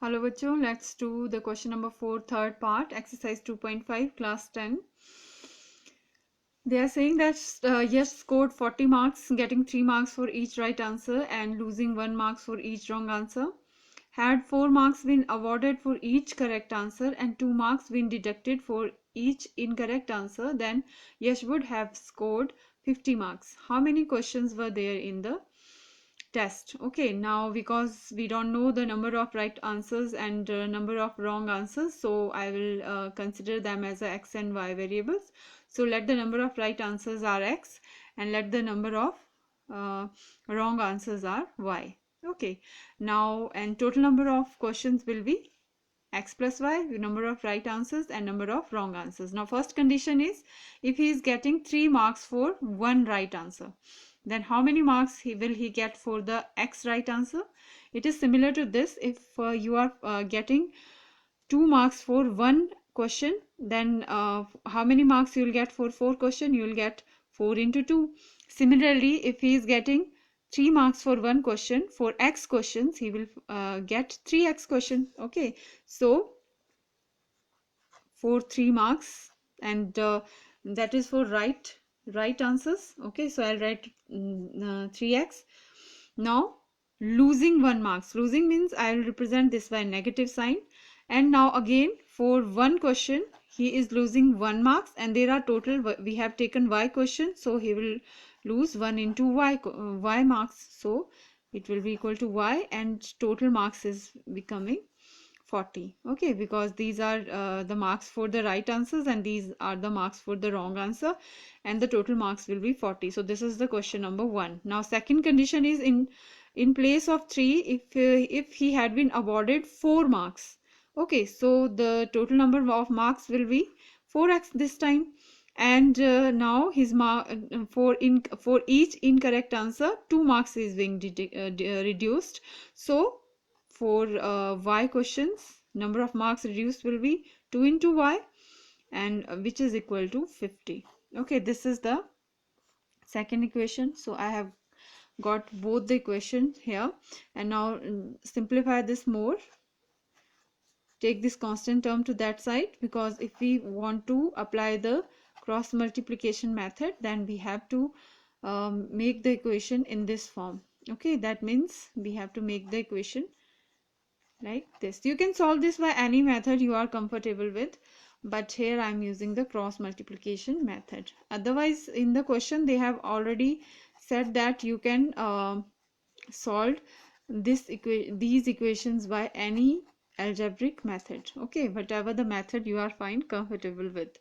Hello bachcho, let's do the question number 4 third part, exercise 2.5 class 10. They are saying that Yash scored 40 marks, getting 3 marks for each right answer and losing 1 marks for each wrong answer. Had 4 marks been awarded for each correct answer and 2 marks been deducted for each incorrect answer, then Yash would have scored 50 marks. How many questions were there in the test? Okay, now because we don't know the number of right answers and number of wrong answers, so I will consider them as a x and y variables. So let the number of right answers are x and let the number of wrong answers are y. Okay, now and total number of questions will be x plus y, number of right answers and number of wrong answers. Now first condition is if he is getting 3 marks for one right answer, then how many marks will he get for the x right answer? It is similar to this. If you are getting 2 marks for one question, then how many marks you will get for 4 question? You will get 4 into 2. Similarly, if he is getting 3 marks for one question, for x questions he will get 3x question. Okay, so for 3 marks, and that is for right answers. Okay, so I'll write 3x. Now losing 1 marks, losing means I will represent this by negative sign, and now again for one question he is losing 1 marks, and there are total, we have taken y question, so he will lose 1 into y marks, so it will be equal to y, and total marks is becoming 40. Okay, because these are the marks for the right answers and these are the marks for the wrong answer, and the total marks will be 40. So this is the question number 1. Now second condition is in place of 3, if he had been awarded 4 marks. Okay, so the total number of marks will be 4x this time, and now his mark for each incorrect answer 2 marks is being reduced. So for y questions, number of marks reduced will be 2 into y, and which is equal to 50. Okay, this is the second equation. So I have got both the equation here, and now simplify this more. Take this constant term to that side, because if we want to apply the cross multiplication method, then we have to make the equation in this form. Okay, that means we have to make the equation like this. You can solve this by any method you are comfortable with, but here I am using the cross multiplication method. Otherwise in the question they have already said that you can solve these equations by any algebraic method. Okay, whatever the method you are find comfortable with.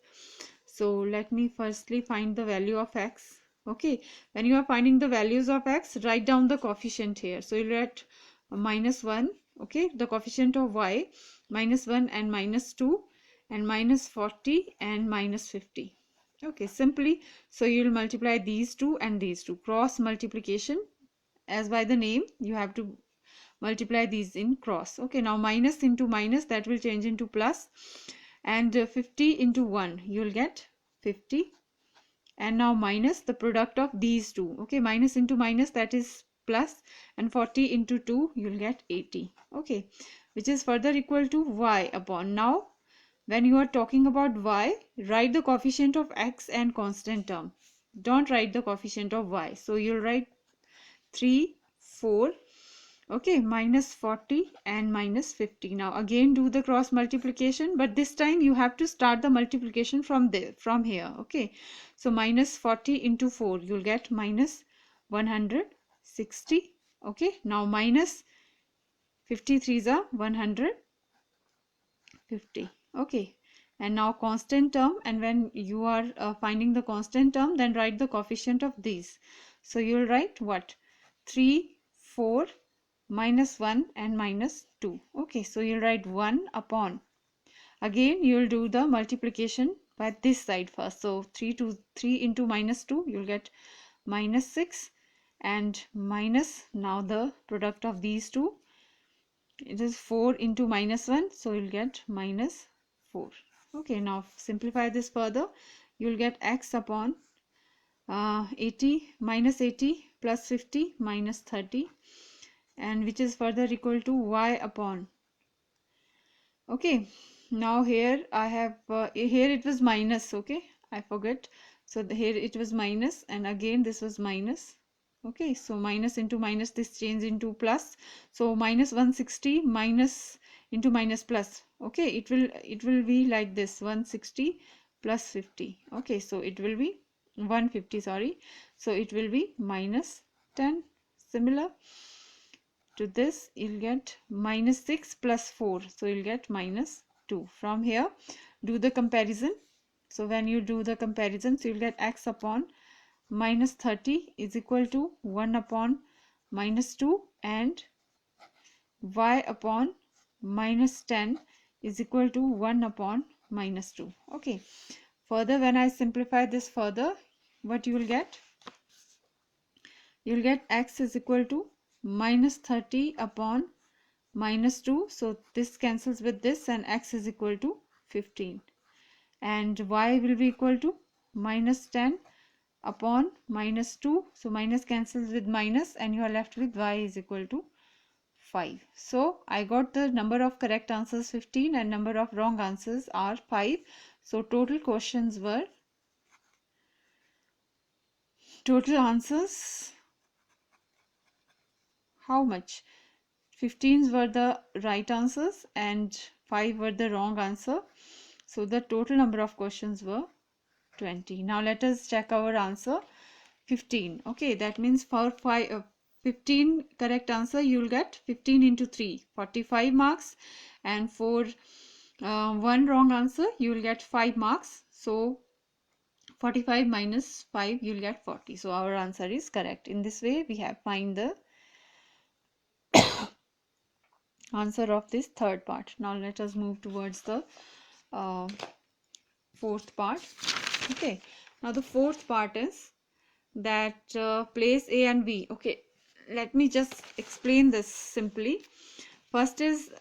So let me firstly find the value of x. Okay, when you are finding the values of x, write down the coefficient here. So you'll write -1. Okay, the coefficient of y, -1 and -2 and -40 and -50. Okay, simply, so you'll multiply these two and these two. Cross multiplication, as by the name, you have to multiply these in cross. Okay, now minus into minus, that will change into plus, and 50 into 1 you'll get 50, and now minus the product of these two. Okay, minus into minus, that is plus, and 40 into 2 you'll get 80. Okay, which is further equal to y upon. Now when you are talking about y, write the coefficient of x and constant term, don't write the coefficient of y. So you'll write 3, 4, okay, -40 and -50. Now again do the cross multiplication, but this time you have to start the multiplication from here. Okay, so -40 into 4 you'll get -160. Okay, now minus 53 is a 150. Okay, and now constant term, and when you are finding the constant term, then write the coefficient of these. So you'll write what? 3, 4, -1 and -2. Okay, so you'll write 1 upon. Again you'll do the multiplication by this side first. So 3 into -2 you'll get -6, and minus, now the product of these two, it is 4 into -1, so you'll get -4. Okay, now simplify this further. You'll get x upon 80 -80 plus 50 -30, and which is further equal to y upon Okay, now here I have here it was minus. Okay, I forget. So here it was minus, and again this was minus. Okay, so minus into minus, this change into plus. So minus 160 minus into minus plus. Okay, it will be like this, 160 plus 50. Okay, so it will be 150, sorry. So it will be minus 10. Similar to this, you'll get minus 6 plus 4, so you'll get minus 2. From here, do the comparison. So when you do the comparison, so you'll get x upon minus 30 is equal to 1 upon minus 2, and y upon minus 10 is equal to 1 upon minus 2. Okay, further when I simplify this further, what you will get? You'll get x is equal to minus 30 upon minus 2, so this cancels with this, and x is equal to 15, and y will be equal to minus 10 upon minus 2, so minus cancels with minus, and you are left with y is equal to 5. So I got the number of correct answers 15 and number of wrong answers are 5. So total answers, how much? 15s were the right answers and 5 were the wrong answer. So the total number of questions were 20. Now let us check our answer. 15. Okay, that means for 15 correct answer, you will get 15 into 3, 45 marks, and for one wrong answer, you will get 5 marks. So 45 minus 5, you will get 40. So our answer is correct. In this way, we have find the answer of this third part. Now let us move towards the uh, fourth part. Okay, now the fourth part is that place A and B. Okay, let me just explain this simply. First is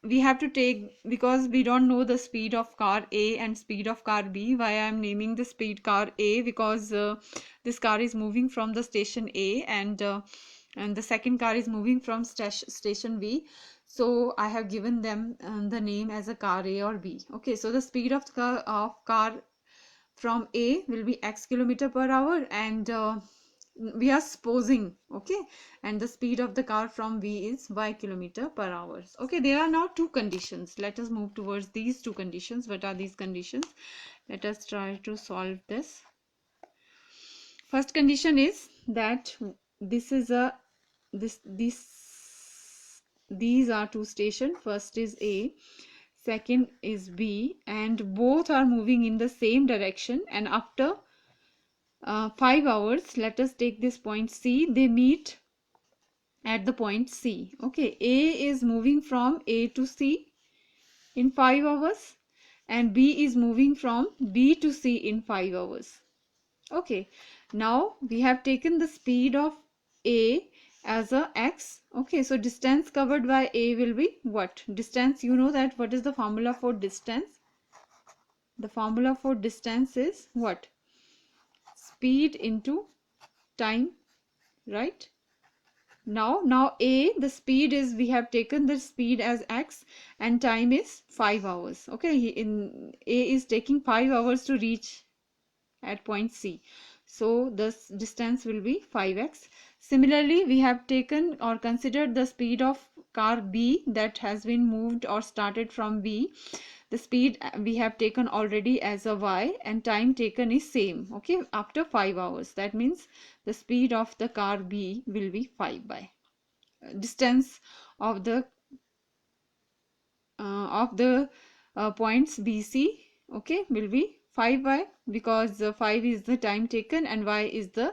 we have to take, because we don't know the speed of car A and speed of car B. Why I am naming the speed car A? Because this car is moving from the station A, and the second car is moving from station B. So I have given them the name as a car A or B. Okay, so the speed of car from A will be x kilometer per hour, and we are supposing, okay, and the speed of the car from V is y kilometer per hour. Okay, there are now two conditions. Let us move towards these two conditions. What are these conditions? Let us try to solve this. First condition is that this is a these are two stations. First is A, second is B, and both are moving in the same direction, and after 5 hours, let us take this point C, they meet at the point C. Okay, A is moving from A to C in 5 hours, and B is moving from B to C in 5 hours. Okay, now we have taken the speed of A as a x. Okay, so distance covered by A will be what? Distance, you know that what is the formula for distance? The formula for distance is what? Speed into time, right? Now A, the speed is, we have taken the speed as x, and time is 5 hours. Okay, A is taking 5 hours to reach at point C. So this distance will be 5x. Similarly, we have taken or considered the speed of car B that has been moved or started from B. The speed we have taken already as a y, and time taken is same. Okay, after 5 hours. That means the speed of the car B will be 5y. Distance of the points BC, okay, will be 5y, because 5 is the time taken and y is the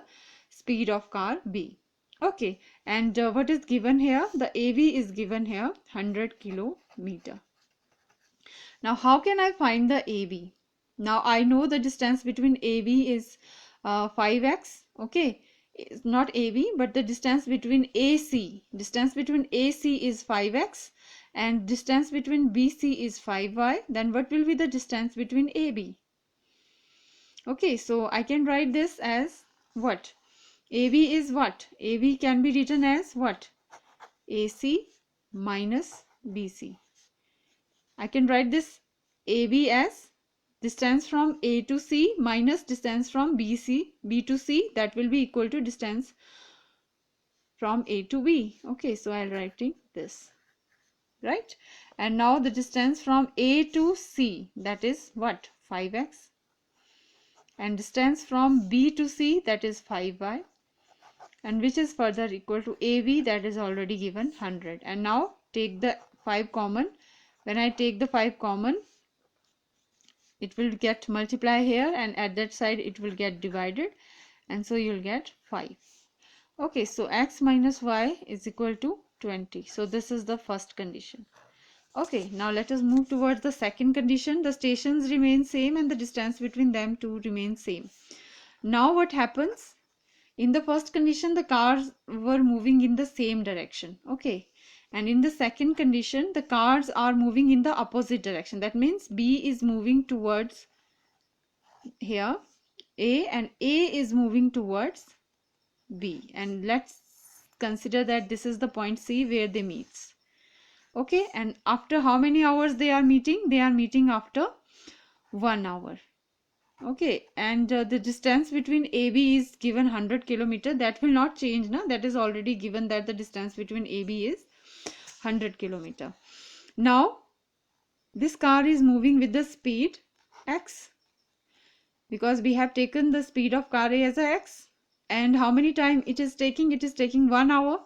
speed of car B. Okay, and what is given here? The AB is given here 100 kilometer. Now how can I find the AB? Now I know the distance between AB is 5x. Okay, it's not AB, but the distance between AC. Distance between AC is 5x, and distance between BC is 5y. Then what will be the distance between AB? Okay, so I can write this as what? AB is what? AB can be written as what? AC minus BC. I can write this AB as distance from A to C minus distance from B to C, that will be equal to distance from A to B. Okay, so I'll writing this, right? And now the distance from A to C, that is what? 5x. And distance from B to C, that is 5y. And which is further equal to AB, that is already given 100. And now take the 5 common. When I take the 5 common, it will get multiply here, and at that side it will get divided, and so you'll get 5. Okay, so x minus y is equal to 20. So this is the first condition. Okay, now let us move towards the second condition. The stations remain same and the distance between them two remain same. Now what happens? In the first condition, the cars were moving in the same direction. Okay, and in the second condition, the cars are moving in the opposite direction. That means B is moving towards here A, and A is moving towards B. And let's consider that this is the point C where they meet. Okay, and after how many hours they are meeting? They are meeting after 1 hour. Okay, and the distance between AB is given 100 kilometer. That will not change now. That is already given that the distance between AB is 100 kilometer. Now this car is moving with the speed x, because we have taken the speed of car A as a x. And how many time it is taking? It is taking 1 hour.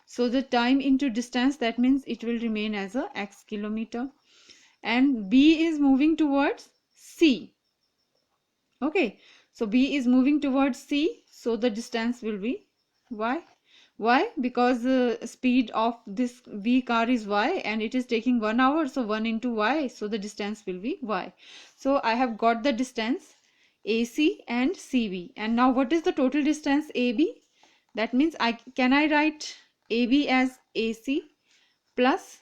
So the time into distance, that means it will remain as a x kilometer. And B is moving towards C. Okay, so B is moving towards C, so the distance will be y. Why? Because the speed of this B car is y and it is taking 1 hour, so 1 into y, so the distance will be y. So I have got the distance AC and CB. And now what is the total distance AB? That means I write AB as AC plus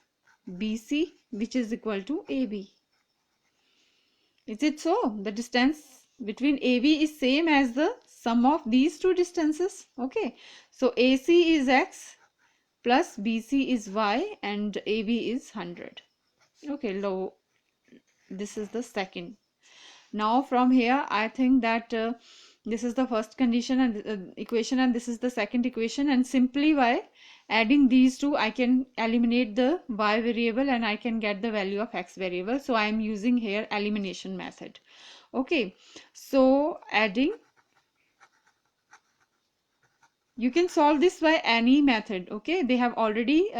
BC, which is equal to AB. Is it so? The distance between AB is same as the sum of these two distances. Okay, so AC is x plus BC is y and AB is 100. Okay, this is the second. Now from here I think that this is the first condition and equation, and this is the second equation, and simply by adding these two I can eliminate the y variable and I can get the value of x variable. So I am using here elimination method. Okay, so adding, you can solve this by any method. Okay, they have already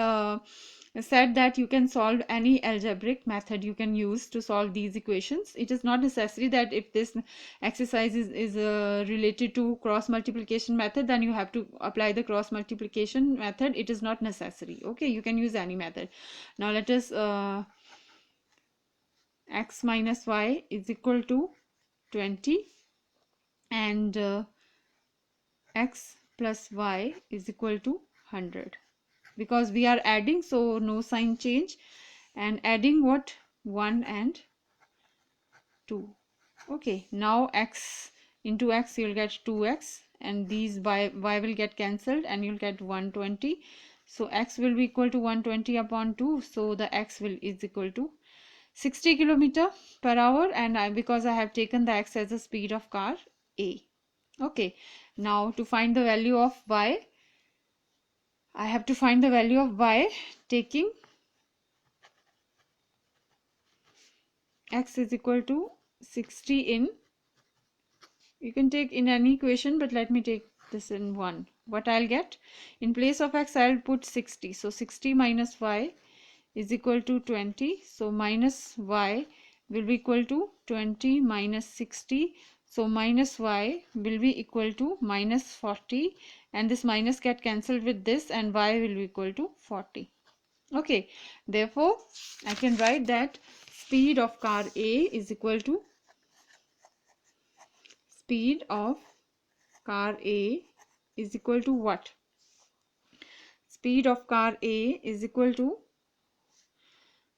said that you can solve any algebraic method you can use to solve these equations. It is not necessary that if this exercise is related to cross multiplication method, then you have to apply the cross multiplication method. It is not necessary. Okay, you can use any method. Now let us x minus y is equal to 20 and x plus y is equal to 100. Because we are adding, so no sign change, and adding what? 1 and 2. Okay, now x into x, you'll get 2x, and these y will get cancelled and you'll get 120. So x will be equal to 120 upon 2, so the x is equal to 60 kilometer per hour, and because I have taken the x as the speed of car A. Okay, now to find the value of y, I have to find the value of y taking x is equal to 60 in, you can take in any equation, but let me take this in one. What I'll get, in place of x I'll put 60. So 60 minus y is equal to 20. So minus y will be equal to 20 minus 60. So minus y will be equal to minus 40, and this minus get cancelled with this, and y will be equal to 40. Okay, therefore I can write that speed of car A is equal to, speed of car A is equal to what? Speed of car A is equal to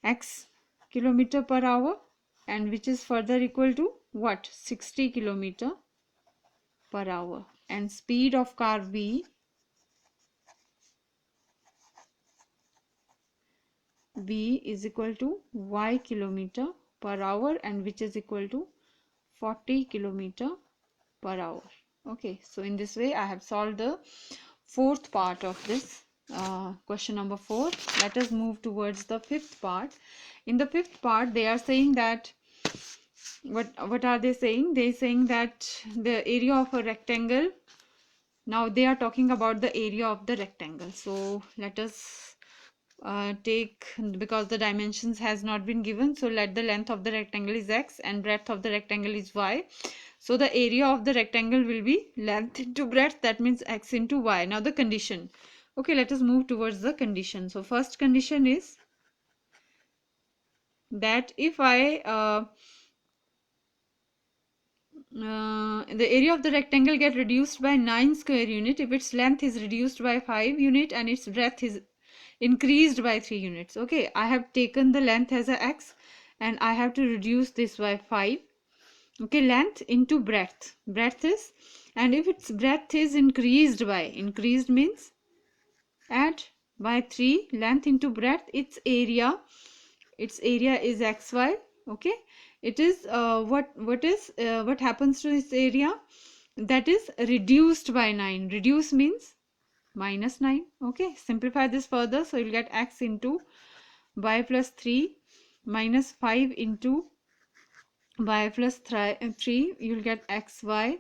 x kilometer per hour, and which is further equal to what? 60 kilometer per hour. And speed of car B v is equal to y kilometer per hour, and which is equal to 40 kilometer per hour. Okay, so in this way I have solved the fourth part of this question number 4. Let us move towards the fifth part. In the fifth part they are saying that what are they saying? They saying that the area of a rectangle. Now they are talking about the area of the rectangle. So let us take, because the dimensions has not been given, so let the length of the rectangle is x and breadth of the rectangle is y. So the area of the rectangle will be length into breadth, that means x into y. Now the condition. Okay, let us move towards the condition. So first condition is that if the area of the rectangle get reduced by 9 square unit if its length is reduced by 5 unit and its breadth is increased by 3 units. Okay, I have taken the length as a x and I have to reduce this by 5. Okay, length into breadth. Breadth is, and if its breadth is increased means add by 3, length into breadth, its area is xy. Okay, it is what happens to its area, that is reduced by 9. Reduce means minus 9. Okay, simplify this further, so you'll get x into y plus 3 minus 5 into y plus 3, you'll get xy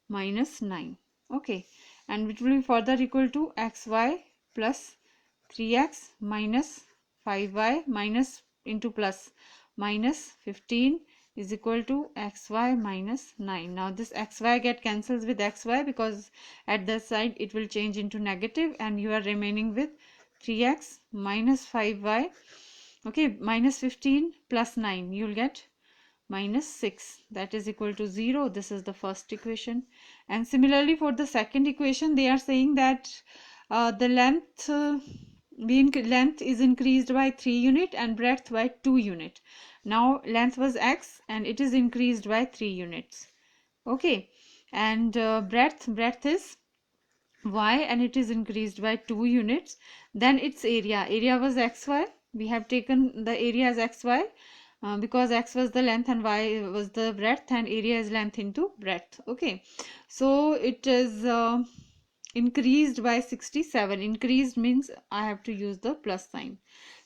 minus 9. Okay, and it will be further equal to xy plus 3x minus 5y minus into plus minus 15 is equal to xy minus 9. Now this xy get cancels with xy because at the side it will change into negative, and you are remaining with 3x minus 5y. Okay, minus 15 plus 9, you will get minus 6, that is equal to 0. This is the first equation. And similarly for the second equation they are saying that the length length is increased by 3 unit and breadth by 2 unit. Now length was x and it is increased by 3 units. Okay, and breadth is y and it is increased by 2 units. Then its area was xy. We have taken the area as xy because x was the length and y was the breadth, and area is length into breadth. Okay, so it is increased by 67. Increased means I have to use the plus sign.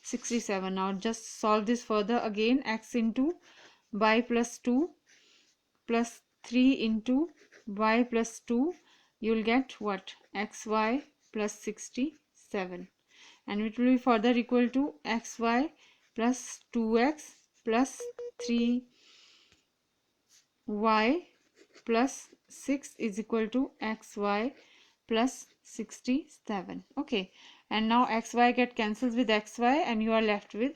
67. Now just solve this further again. X into y plus 2 plus 3 into y plus 2, you'll get what? Xy plus 67, and it will be further equal to xy plus 2x plus 3y plus 6 is equal to xy plus 67. Okay, and now xy get cancels with xy and you are left with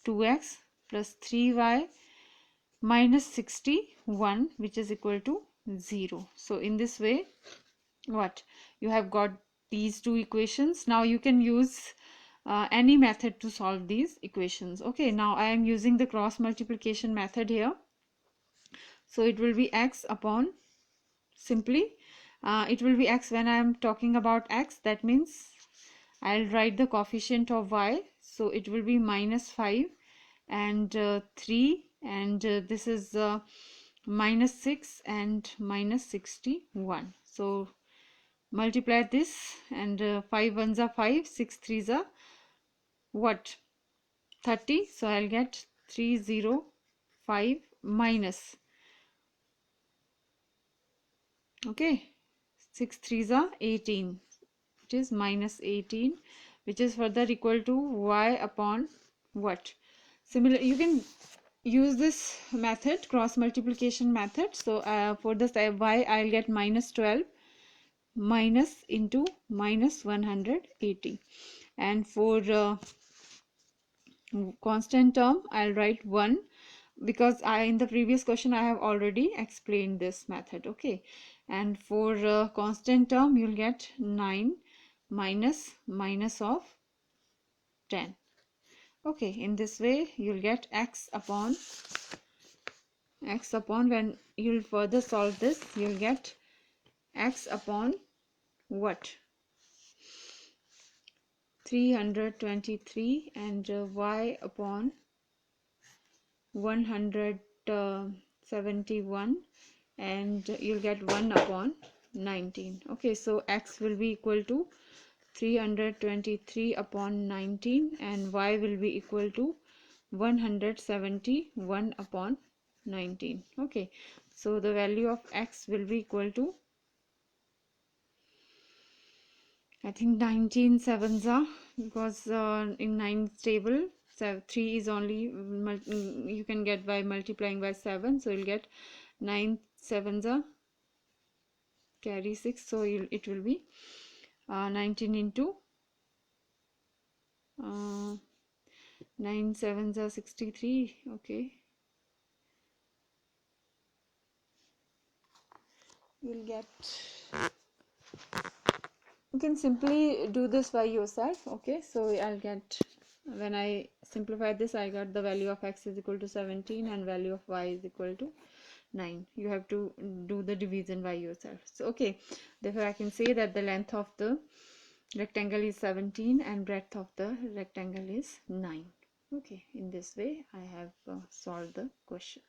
2x plus 3y minus 61, which is equal to 0. So in this way, what you have got these two equations. Now you can use any method to solve these equations. Okay, now I am using the cross multiplication method here. So it will be x upon, simply it will be x when I am talking about x, that means I'll write the coefficient of y, so it will be minus 5 and 3, and this is minus 6 and minus 61. So multiply this, and 5 ones are 5, 6 threes are what? 30. So I'll get 305 minus, okay, 6 threes are 18. It is minus 18, which is further equal to y upon what? Similar, you can use this method, cross multiplication method. So for this y I'll get minus 12 minus into minus 180, and for constant term I'll write 1 because in the previous question I have already explained this method. Okay, and for constant term you'll get 9 minus of 10. Okay, in this way you'll get x upon when you'll further solve this, you'll get x upon what? 323 and y upon 171, and you'll get 1 upon 19. Okay, so x will be equal to 323 upon 19 and y will be equal to 171 upon 19. Okay, so the value of x will be equal to, I think, 19 sevens are, because in 9's table, so 3 is only you can get by multiplying by 7, so you'll get 9 sevens are carry 6, so it will be 19 into 9 sevens are 63. Okay, you'll get, you can simply do this by yourself. Okay, so I'll get, when I simplify this, I got the value of x is equal to 17 and value of y is equal to 9. You have to do the division by yourself. So okay, therefore I can say that the length of the rectangle is 17 and breadth of the rectangle is 9. Okay, in this way I have solved the question.